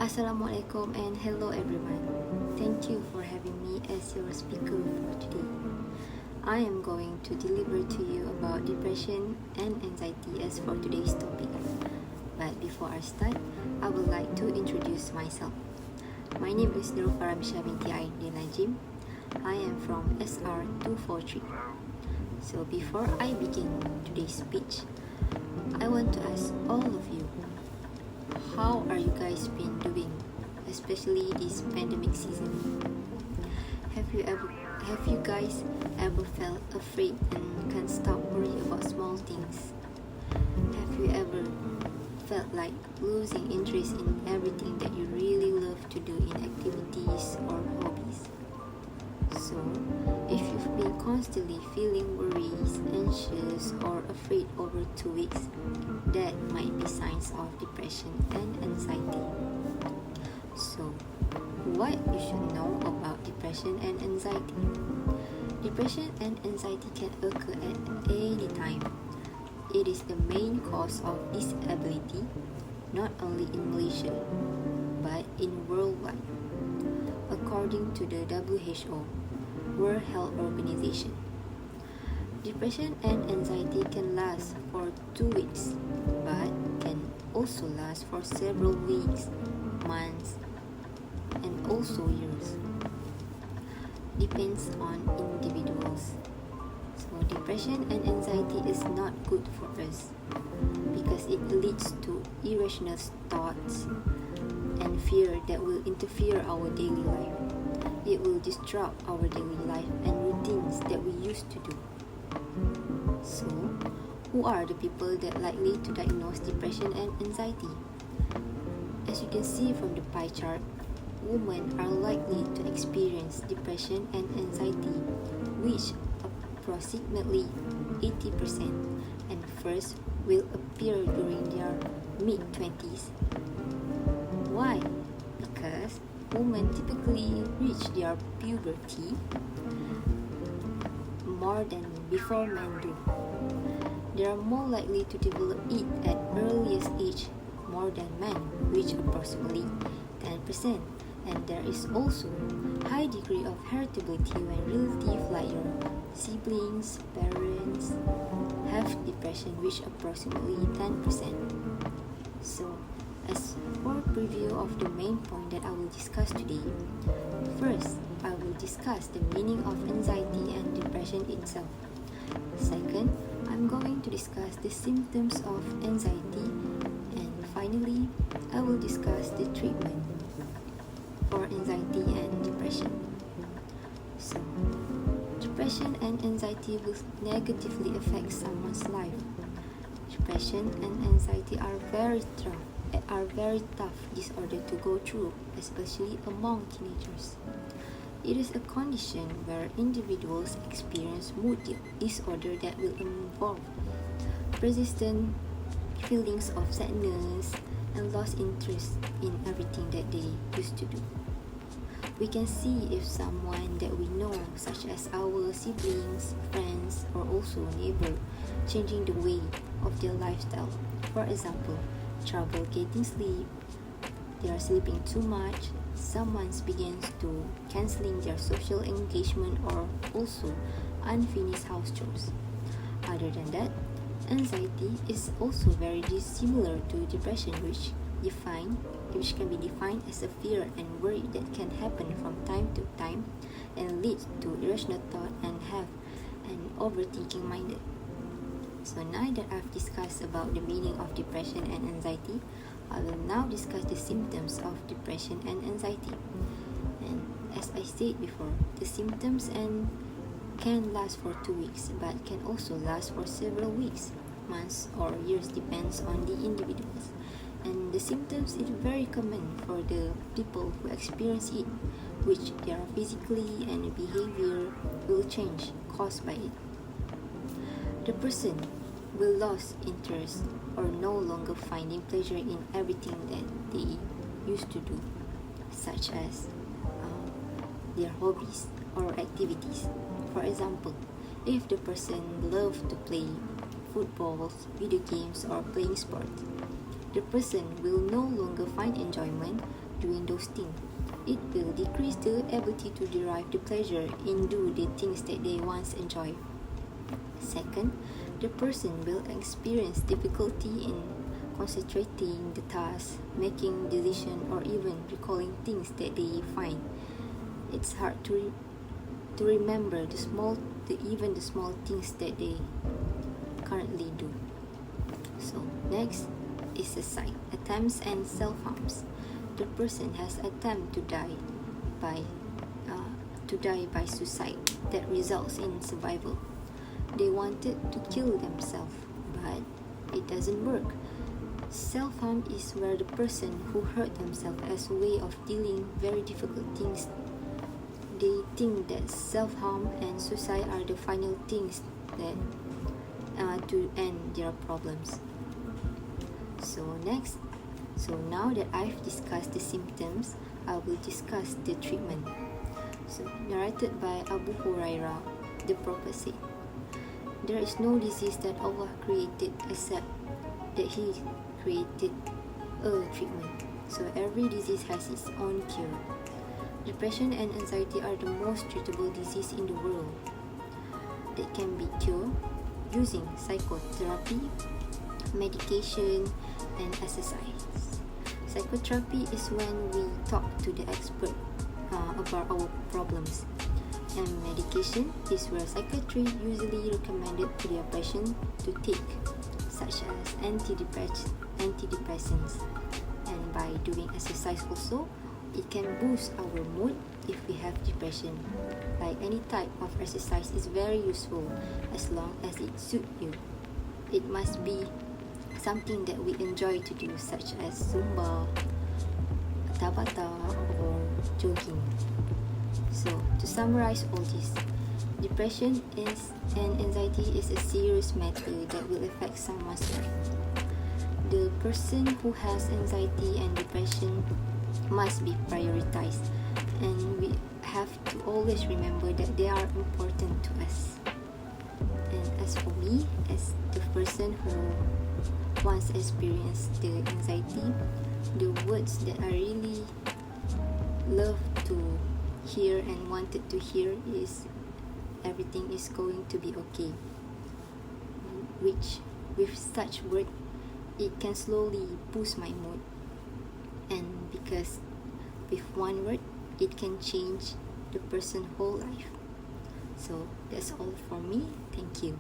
Assalamualaikum and hello everyone. Thank you for having me as your speaker for today. I am going to deliver to you about depression and anxiety as for today's topic. But before I start, I would like to introduce myself. My name is Nur Faramisha binti Aidil Najim. I am from SR 243. So before I begin today's speech, I want to ask all of you, how are you guys been doing, especially this pandemic season? Have you guys ever felt afraid and can't stop worrying about small things? Have you ever felt like losing interest in everything that you really love to do in activities or hobbies? So, if you've been constantly feeling worried, anxious, or afraid over 2 weeks, that might be signs of depression and anxiety. So, what you should know about depression and anxiety? Depression and anxiety can occur at any time. It is the main cause of disability, not only in Malaysia, but in worldwide. According to the WHO, World Health Organization, depression and anxiety can last for 2 weeks, but can also last for several weeks, months, and also years. Depends on individuals. So depression and anxiety is not good for us because it leads to irrational thoughts and fear that will interfere our daily life. It will disrupt our daily life and routines that we used to do. So, who are the people that likely to diagnose depression and anxiety? As you can see from the pie chart, women are likely to experience depression and anxiety, which approximately 80%, and first will appear during their mid-20s. Why? Because women typically reach their puberty more than before men do. They are more likely to develop it at earliest age more than men, which approximately 10%. And there is also high degree of heritability when relatives like your siblings, parents have depression, which approximately 10%. So, as for preview of the main point that I will discuss today, first, I will discuss the meaning of anxiety and depression itself. Second, I'm going to discuss the symptoms of anxiety, and finally, I will discuss the treatment for anxiety and depression. So, depression and anxiety will negatively affect someone's life. Depression and anxiety are very tough disorder to go through, especially among teenagers. It is a condition where individuals experience mood disorder that will involve persistent feelings of sadness and lost interest in everything that they used to do. We can see if someone that we know, such as our siblings, friends, or also neighbor, changing the way of their lifestyle. For example, trouble getting sleep, they are sleeping too much, someone begins to canceling their social engagement, or also unfinished house chores. Other than that, anxiety is also very dissimilar to depression, which can be defined as a fear and worry that can happen from time to time and lead to irrational thought and have an overthinking minded. So now that I've discussed about the meaning of depression and anxiety, I will now discuss the symptoms of depression and anxiety. And as I said before, the symptoms can last for 2 weeks, but can also last for several weeks, months, or years, depends on the individuals. And the symptoms is very common for the people who experience it, which their physically and behavior will change caused by it. The person will lose interest or no longer finding pleasure in everything that they used to do, such as their hobbies or activities. For example, if the person loves to play football, video games, or playing sport, the person will no longer find enjoyment doing those things. It will decrease the ability to derive the pleasure in do the things that they once enjoyed. Second, the person will experience difficulty in concentrating the task, making decisions, or even recalling things that they find. It's hard to remember even the small things that they currently do. So next is suicide, attempts and self-harms. The person has attempted to die by suicide that results in survival. They wanted to kill themselves, but it doesn't work. Self-harm is where the person who hurt themselves as a way of dealing very difficult things. They think that self-harm and suicide are the final things that to end their problems. So now that I've discussed the symptoms, I will discuss the treatment. So narrated by Abu Hurairah, the Prophet said, "There is no disease that Allah created except that He created a treatment. So every disease has its own cure. Depression and anxiety are the most treatable disease in the world. They can be cured using psychotherapy, medication, and exercise. Psychotherapy is when we talk to the expert about our problems, and medication is where psychiatry usually recommended to their patient to take, such as antidepressants. And by doing exercise also, it can boost our mood if we have depression. Like any type of exercise is very useful as long as it suits you. It must be something that we enjoy to do, such as Zumba, Tabata, or jogging. So to summarize all this, depression and anxiety is a serious matter that will affect someone's life. The person who has anxiety and depression must be prioritized, and we have to always remember that they are important to us. And as for me, as the person who once experienced the anxiety, the words that I really love to hear and wanted to hear is everything is going to be okay, which with such word it can slowly boost my mood, and because with one word it can change the person's whole life. So that's all for me. Thank you.